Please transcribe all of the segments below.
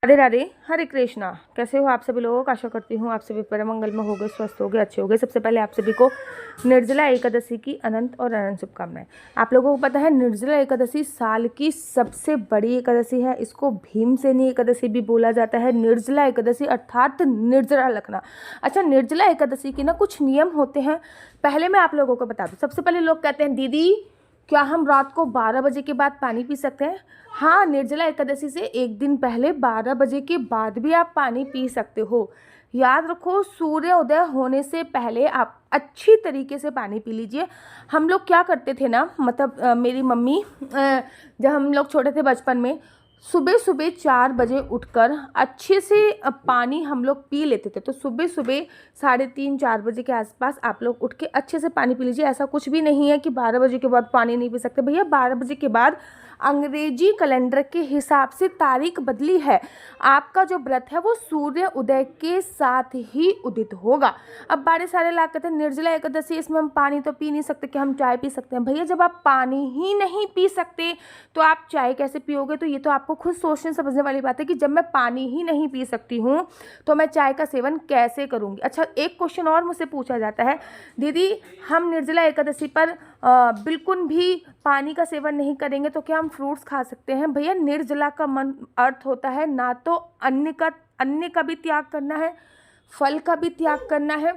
राधे राधे, हरे कृष्णा। कैसे हो आप सभी लोग? आशा करती हूँ आप सभी परम मंगल में हो गए, स्वस्थ हो गए, अच्छे हो गए। सबसे पहले आप सभी को निर्जला एकादशी की अनंत और अनंत शुभकामनाएं। आप लोगों को पता है निर्जला एकादशी साल की सबसे बड़ी एकादशी है। इसको भीमसेनी एकादशी भी बोला जाता है। निर्जला एकादशी अर्थात निर्जला रखना। अच्छा, निर्जला एकादशी के ना कुछ नियम होते हैं, पहले मैं आप लोगों को बता दूँ। सबसे पहले लोग कहते हैं दीदी क्या हम रात को 12 बजे के बाद पानी पी सकते हैं? हाँ, निर्जला एकादशी से एक दिन पहले 12 बजे के बाद भी आप पानी पी सकते हो। याद रखो, सूर्योदय होने से पहले आप अच्छी तरीके से पानी पी लीजिए। हम लोग क्या करते थे ना, मतलब मेरी मम्मी जब हम लोग छोटे थे बचपन में, सुबह सुबह 4 बजे उठकर अच्छे से पानी हम लोग पी लेते थे। तो सुबह सुबह 3:30-4 बजे के आसपास आप लोग उठ के अच्छे से पानी पी लीजिए। ऐसा कुछ भी नहीं है कि 12 बजे के बाद पानी नहीं पी सकते। भैया 12 बजे के बाद अंग्रेजी कैलेंडर के हिसाब से तारीख बदली है। आपका जो व्रत है वो सूर्य उदय के साथ ही उदित होगा। अब बड़े सारे लोग कहते हैं निर्जला एकादशी, इसमें हम पानी तो पी नहीं सकते, कि हम चाय पी सकते हैं। भैया जब आप पानी ही नहीं पी सकते तो आप चाय कैसे पियोगे? तो ये तो आपको खुद सोचने समझने वाली बात है कि जब मैं पानी ही नहीं पी सकती हूँ तो मैं चाय का सेवन कैसे करूँगी। अच्छा, एक क्वेश्चन और मुझसे पूछा जाता है, दीदी हम निर्जला एकादशी पर बिल्कुल भी पानी का सेवन नहीं करेंगे तो क्या हम फ्रूट्स खा सकते हैं? भैया निर्जला का मन अर्थ होता है ना तो अन्न का भी त्याग करना है, फल का भी त्याग करना है,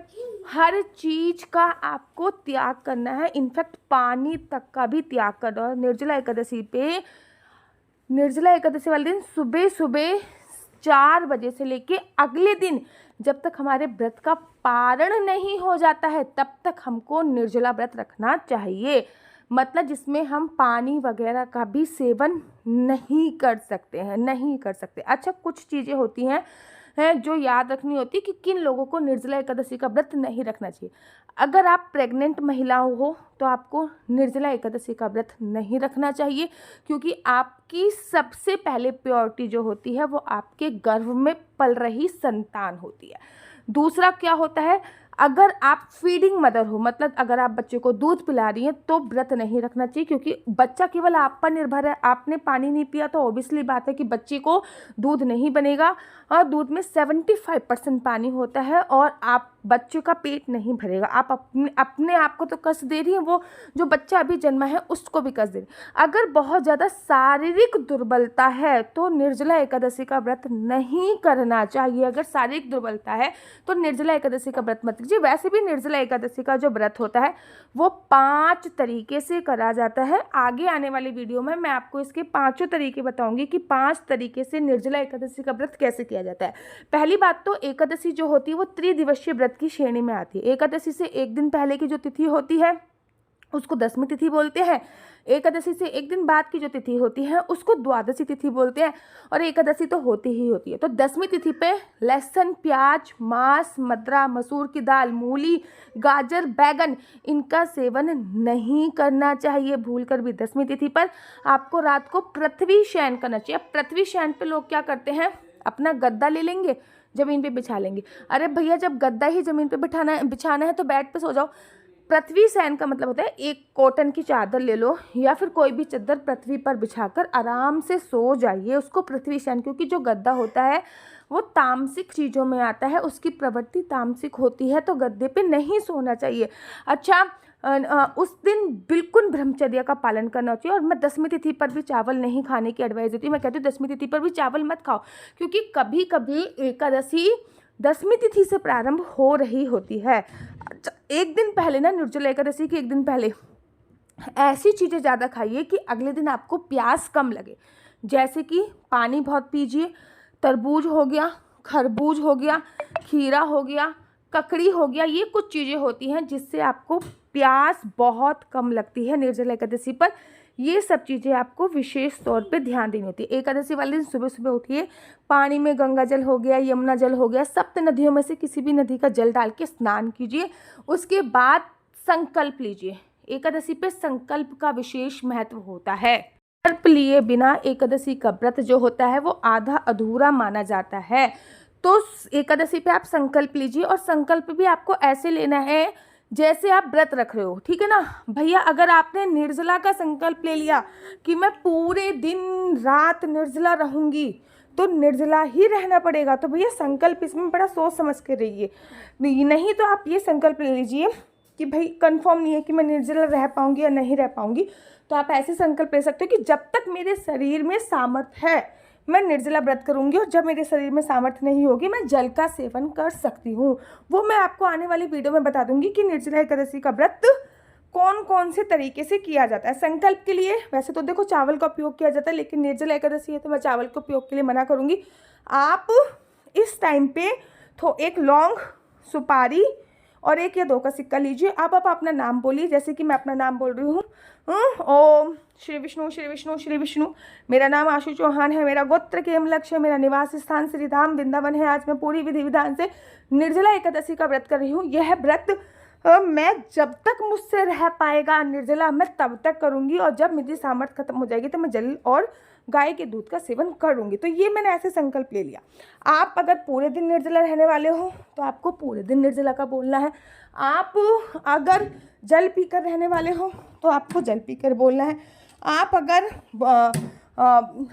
हर चीज का आपको त्याग करना है। इनफैक्ट पानी तक का भी त्याग करना है। निर्जला एकादशी वाले दिन सुबह सुबह 4 बजे से लेके अगले दिन जब तक हमारे व्रत का पारण नहीं हो जाता है तब तक हमको निर्जला व्रत रखना चाहिए। मतलब जिसमें हम पानी वगैरह का भी सेवन नहीं कर सकते। अच्छा, कुछ चीज़ें होती हैं जो याद रखनी होती है कि किन लोगों को निर्जला एकादशी का व्रत नहीं रखना चाहिए। अगर आप प्रेग्नेंट महिला हो तो आपको निर्जला एकादशी का व्रत नहीं रखना चाहिए, क्योंकि आपकी सबसे पहले प्योरिटी जो होती है वो आपके गर्भ में पल रही संतान होती है। दूसरा क्या होता है, अगर आप फीडिंग मदर हो, मतलब अगर आप बच्चे को दूध पिला रही हैं तो व्रत नहीं रखना चाहिए, क्योंकि बच्चा केवल आप पर निर्भर है। आपने पानी नहीं पिया तो ऑब्वियसली बात है कि बच्चे को दूध नहीं बनेगा। और दूध में 75% पानी होता है और आप बच्चे का पेट नहीं भरेगा। आप अपने आप को तो कष्ट दे रही हैं, वो जो बच्चा अभी जन्मा है उसको भी कष्ट दे रही। अगर बहुत ज़्यादा शारीरिक दुर्बलता है तो निर्जला एकादशी का व्रत नहीं करना चाहिए। अगर शारीरिक दुर्बलता है तो निर्जला एकादशी का व्रत मत कीजिए। वैसे भी निर्जला एकादशी का जो व्रत होता है वो 5 तरीके से करा जाता है। आगे आने वाली वीडियो में मैं आपको इसके 5 तरीके बताऊंगी कि 5 तरीके से निर्जला एकादशी का व्रत कैसे किया जाता है। पहली बात तो एकादशी जो होती है वो त्रिदिवसीय व्रत की श्रेणी में आती है। एकादशी से एक दिन पहले की जो तिथि होती है उसको दशमी तिथि बोलते हैं। एकादशी से एक दिन बाद की जो तिथि होती है उसको द्वादशी तिथि बोलते हैं। और एकादशी तो होती ही होती है। तो दशमी तिथि पे लहसुन, प्याज, मांस, मद्रा, मसूर की दाल, मूली, गाजर, बैगन इनका सेवन नहीं करना चाहिए भूल कर भी। दशमी तिथि पर आपको रात को पृथ्वी शयन करना चाहिए। अब पृथ्वी शयन पे लोग क्या करते हैं, अपना गद्दा ले लेंगे, जमीन पे बिछा लेंगे। अरे भैया जब गद्दा ही जमीन पे बिछाना है तो बेड पे सो जाओ। पृथ्वी शयन का मतलब होता है एक कॉटन की चादर ले लो या फिर कोई भी चादर पृथ्वी पर बिछाकर आराम से सो जाइए, उसको पृथ्वी शयन। क्योंकि जो गद्दा होता है वो तामसिक चीज़ों में आता है, उसकी प्रवृत्ति तामसिक होती है, तो गद्दे पे नहीं सोना चाहिए। अच्छा, उस दिन बिल्कुल ब्रह्मचर्य का पालन करना चाहिए। और मैं दशमी तिथि पर भी चावल नहीं खाने की एडवाइस देती हूँ। मैं कहती हूँ दशमी तिथि पर भी चावल मत खाओ, क्योंकि कभी कभी एकादशी दशमी तिथि से प्रारंभ हो रही होती है। एक दिन पहले ना, निर्जला एकादशी के एक दिन पहले ऐसी चीज़ें ज़्यादा खाइए कि अगले दिन आपको प्यास कम लगे। जैसे कि पानी बहुत पीजिए, तरबूज हो गया, खरबूज हो गया, खीरा हो गया, ककड़ी हो गया। ये कुछ चीज़ें होती हैं जिससे आपको प्यास बहुत कम लगती है निर्जला एकादशी पर। ये सब चीज़ें आपको विशेष तौर पे ध्यान देनी होती है। एकादशी वाले दिन सुबह सुबह उठिए, पानी में गंगा जल हो गया, यमुना जल हो गया, सप्त नदियों में से किसी भी नदी का जल डाल के स्नान कीजिए। उसके बाद संकल्प लीजिए। एकादशी पे संकल्प का विशेष महत्व होता है। संकल्प लिए बिना एकादशी का व्रत जो होता है वो आधा अधूरा माना जाता है। तो एकादशी पे आप संकल्प लीजिए, और संकल्प भी आपको ऐसे लेना है जैसे आप व्रत रख रहे हो, ठीक है ना भैया। अगर आपने निर्जला का संकल्प ले लिया कि मैं पूरे दिन रात निर्जला रहूंगी, तो निर्जला ही रहना पड़ेगा। तो भैया संकल्प इसमें बड़ा सोच समझ के रहिए, नहीं तो आप ये संकल्प ले लीजिए कि भाई कंफर्म नहीं है कि मैं निर्जला रह पाऊँगी या नहीं रह पाऊँगी, तो आप ऐसे संकल्प ले सकते हो कि जब तक मेरे शरीर में सामर्थ्य है मैं निर्जला व्रत करूंगी, और जब मेरे शरीर में सामर्थ्य नहीं होगी मैं जल का सेवन कर सकती हूँ। वो मैं आपको आने वाली वीडियो में बता दूंगी कि निर्जला एकादशी का व्रत कौन कौन से तरीके से किया जाता है। संकल्प के लिए वैसे तो देखो चावल का उपयोग किया जाता है, लेकिन निर्जला एकादशी है तो मैं चावल के उपयोग के लिए मना करूँगी। आप इस टाइम पे तो एक लौंग, सुपारी और 1 या 2 का सिक्का लीजिए। अब आप अपना नाम बोलिए, जैसे कि मैं अपना नाम बोल रही हूँ, ओम श्री विष्णु श्री विष्णु श्री विष्णु। मेरा नाम आशु चौहान है, मेरा गोत्र केमलक्ष है, मेरा निवास स्थान श्रीधाम वृंदावन है। आज मैं पूरी विधि विधान से निर्जला एकादशी का व्रत कर रही हूँ। यह व्रत मैं जब तक मुझसे रह पाएगा निर्जला मैं तब तक करूँगी, और जब मेरी सामर्थ्य खत्म हो जाएगी तो मैं जल और गाय के दूध का सेवन करूँगी। तो ये मैंने ऐसे संकल्प ले लिया। आप अगर पूरे दिन निर्जला रहने वाले हो तो आपको पूरे दिन निर्जला का बोलना है। आप अगर जल पीकर रहने वाले हो तो आपको जल पीकर बोलना है। आप अगर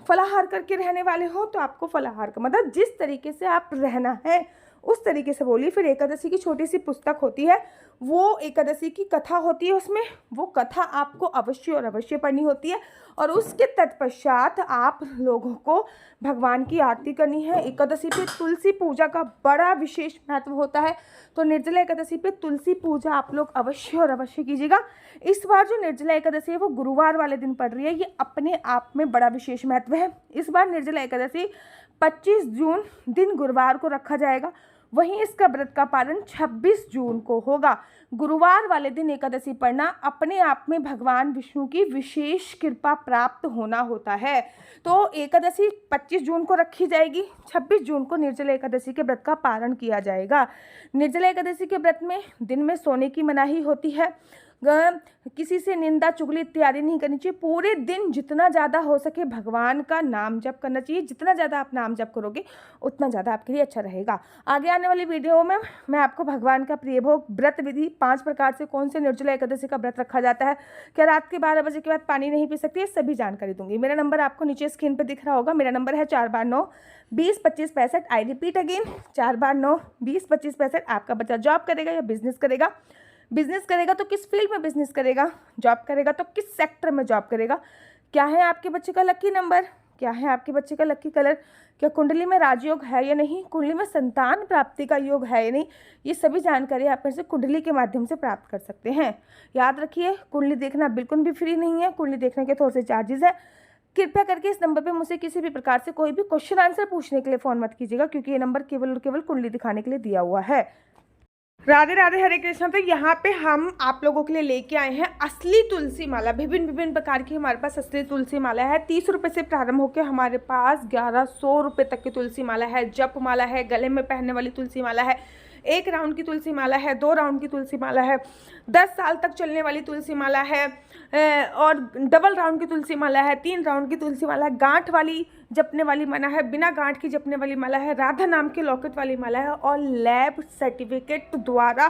फलाहार करके रहने वाले हो तो आपको फलाहार का, मतलब जिस तरीके से आप रहना है उस तरीके से बोलिए। फिर एकादशी की छोटी सी पुस्तक होती है, वो एकादशी की कथा होती है, उसमें वो कथा आपको अवश्य और अवश्य पढ़नी होती है, और उसके तत्पश्चात आप लोगों को भगवान की आरती करनी है। एकादशी पे तुलसी पूजा का बड़ा विशेष महत्व होता है, तो निर्जला एकादशी पे तुलसी पूजा आप लोग अवश्य और अवश्य कीजिएगा। इस बार जो निर्जला एकादशी है वो गुरुवार वाले दिन पड़ रही है, ये अपने आप में बड़ा विशेष महत्व है। इस बार निर्जला एकादशी 25 जून दिन गुरुवार को रखा जाएगा, वहीं इसका व्रत का पालन 26 जून को होगा। गुरुवार वाले दिन एकादशी पढ़ना अपने आप में भगवान विष्णु की विशेष कृपा प्राप्त होना होता है। तो एकादशी 25 जून को रखी जाएगी, 26 जून को निर्जला एकादशी के व्रत का पारण किया जाएगा। निर्जला एकादशी के व्रत में दिन में सोने की मनाही होती है, किसी से निंदा चुगली इत्यादि नहीं करनी चाहिए। पूरे दिन जितना ज़्यादा हो सके भगवान का नाम जप करना चाहिए। जितना ज़्यादा आप नाम जप करोगे उतना ज़्यादा आपके लिए अच्छा रहेगा। आगे आने वाली वीडियो में मैं आपको भगवान का प्रिय भोग, व्रत विधि, 5 प्रकार से कौन से निर्जला एकादशी का व्रत रखा जाता है, क्या रात के 12 बजे के बाद पानी नहीं पी सकती, सभी जानकारी दूंगी। मेरा नंबर आपको नीचे स्क्रीन पर दिख रहा होगा। मेरा नंबर है 429-20-25-65। I repeat again 429-20-25-65। आपका बच्चा जॉब करेगा या बिजनेस करेगा, बिजनेस करेगा तो किस फील्ड में बिजनेस करेगा, जॉब करेगा तो किस सेक्टर में जॉब करेगा, क्या है आपके बच्चे का लकी नंबर, क्या है आपके बच्चे का लकी कलर, क्या कुंडली में राजयोग है या नहीं, कुंडली में संतान प्राप्ति का योग है या नहीं, ये सभी जानकारी आप मेरे से कुंडली के माध्यम से प्राप्त कर सकते हैं। याद रखिए कुंडली देखना बिल्कुल भी फ्री नहीं है, कुंडली देखने के थोड़े से चार्जेस है। कृपया करके इस नंबर पे मुझसे किसी भी प्रकार से कोई भी क्वेश्चन आंसर पूछने के लिए फ़ोन मत कीजिएगा, क्योंकि ये नंबर केवल और केवल कुंडली दिखाने के लिए दिया हुआ है। राधे राधे, हरे कृष्ण। तो यहाँ पे हम आप लोगों के लिए लेके आए हैं असली तुलसी माला। विभिन्न विभिन्न प्रकार की हमारे पास असली तुलसी माला है। 30 रुपये से प्रारंभ होकर हमारे पास 1100 रुपये तक की तुलसी माला है। जप माला है, गले में पहनने वाली तुलसी माला है, 1 राउंड की तुलसी माला है, 2 राउंड की तुलसी माला है, 10 साल तक चलने वाली तुलसी माला है, और डबल राउंड की तुलसी माला है, 3 राउंड की तुलसी माला है, गांठ वाली जपने वाली माला है, बिना गांठ की जपने वाली माला है, राधा नाम के लॉकेट वाली माला है, और लैब सर्टिफिकेट द्वारा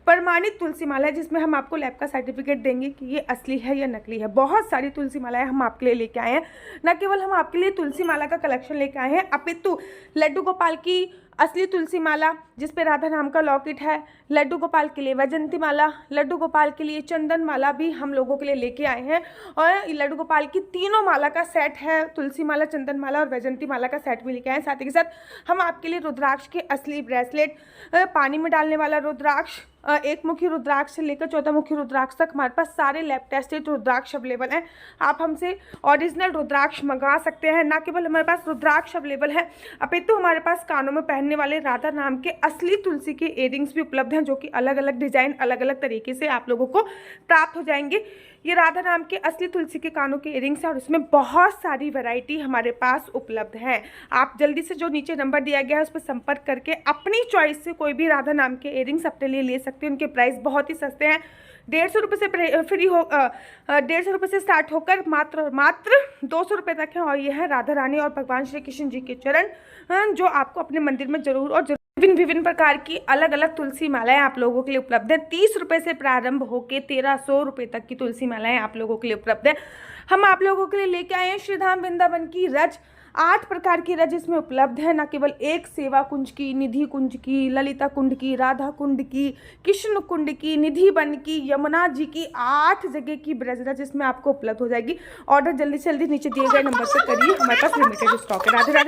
प्रमाणित तुलसी माला है, जिसमें हम आपको लैब का सर्टिफिकेट देंगे कि ये असली है या नकली है। बहुत सारी तुलसी मालाएं हम आपके लिए लेके आए हैं। न केवल हम आपके लिए तुलसी माला का कलेक्शन लेके आए हैं, अपितु लड्डू गोपाल की असली तुलसी माला जिसपे राधा नाम का लॉकेट है, लड्डू गोपाल के लिए वैजंती माला, लड्डू गोपाल के लिए चंदन माला भी हम लोगों के लिए लेके आए हैं, और लड्डू गोपाल की तीनों माला का सेट है, तुलसी माला, चंदन माला और वैजंती माला का सेट भी लेके आए हैं। साथ ही के साथ हम आपके लिए रुद्राक्ष के असली ब्रेसलेट, पानी में डालने वाला रुद्राक्ष, 1 मुखी रुद्राक्ष से लेकर 14 मुखी रुद्राक्ष तक हमारे पास सारे लैब टेस्टेड रुद्राक्ष अवेलेबल हैं। आप हमसे ओरिजिनल रुद्राक्ष मंगा सकते हैं। ना केवल हमारे पास रुद्राक्ष अवेलेबल है, अपितु हमारे पास कानों में पहनने वाले राधा नाम के असली तुलसी के इयरिंग्स भी उपलब्ध हैं, जो कि अलग अलग डिजाइन, अलग अलग तरीके से आप लोगों को प्राप्त हो जाएंगे। ये राधा नाम के असली तुलसी के कानों के इयरिंग्स हैं, और इसमें बहुत सारी वैरायटी हमारे पास उपलब्ध है। आप जल्दी से जो नीचे नंबर दिया गया है उस पर संपर्क करके अपनी चॉइस से कोई भी राधा नाम के इयरिंग्स अपने लिए ले सकते हैं। उनके प्राइस बहुत ही सस्ते हैं, 150 रुपये से फ्री हो 150 रुपये से स्टार्ट होकर मात्र 200 रुपये तक है। और ये है राधा रानी और भगवान श्री कृष्ण जी के चरण, जो आपको अपने मंदिर में जरूर और जरूर विभिन्न प्रकार की अलग अलग तुलसी मालाएं आप लोगों के लिए उपलब्ध है। 30 रुपये से प्रारंभ होकर 1300 रुपये तक की तुलसी मालाएं आप लोगों के लिए उपलब्ध है। हम आप लोगों के लिए लेके आए हैं श्रीधाम वृंदावन की रज 8 प्रकार की रज इसमें उपलब्ध है, न केवल एक सेवा कुंज की, निधि कुंज की, ललिता कुंड की, राधा कुंड की, कृष्ण कुंड की, निधि वन की, यमुना जी की, 8 जगह की ब्रज रज इसमें आपको उपलब्ध हो जाएगी। ऑर्डर जल्दी से जल्दी नीचे दिए गए नंबर पर करिए, हमारे पास लिमिटेड स्टॉक है। राधे राधे।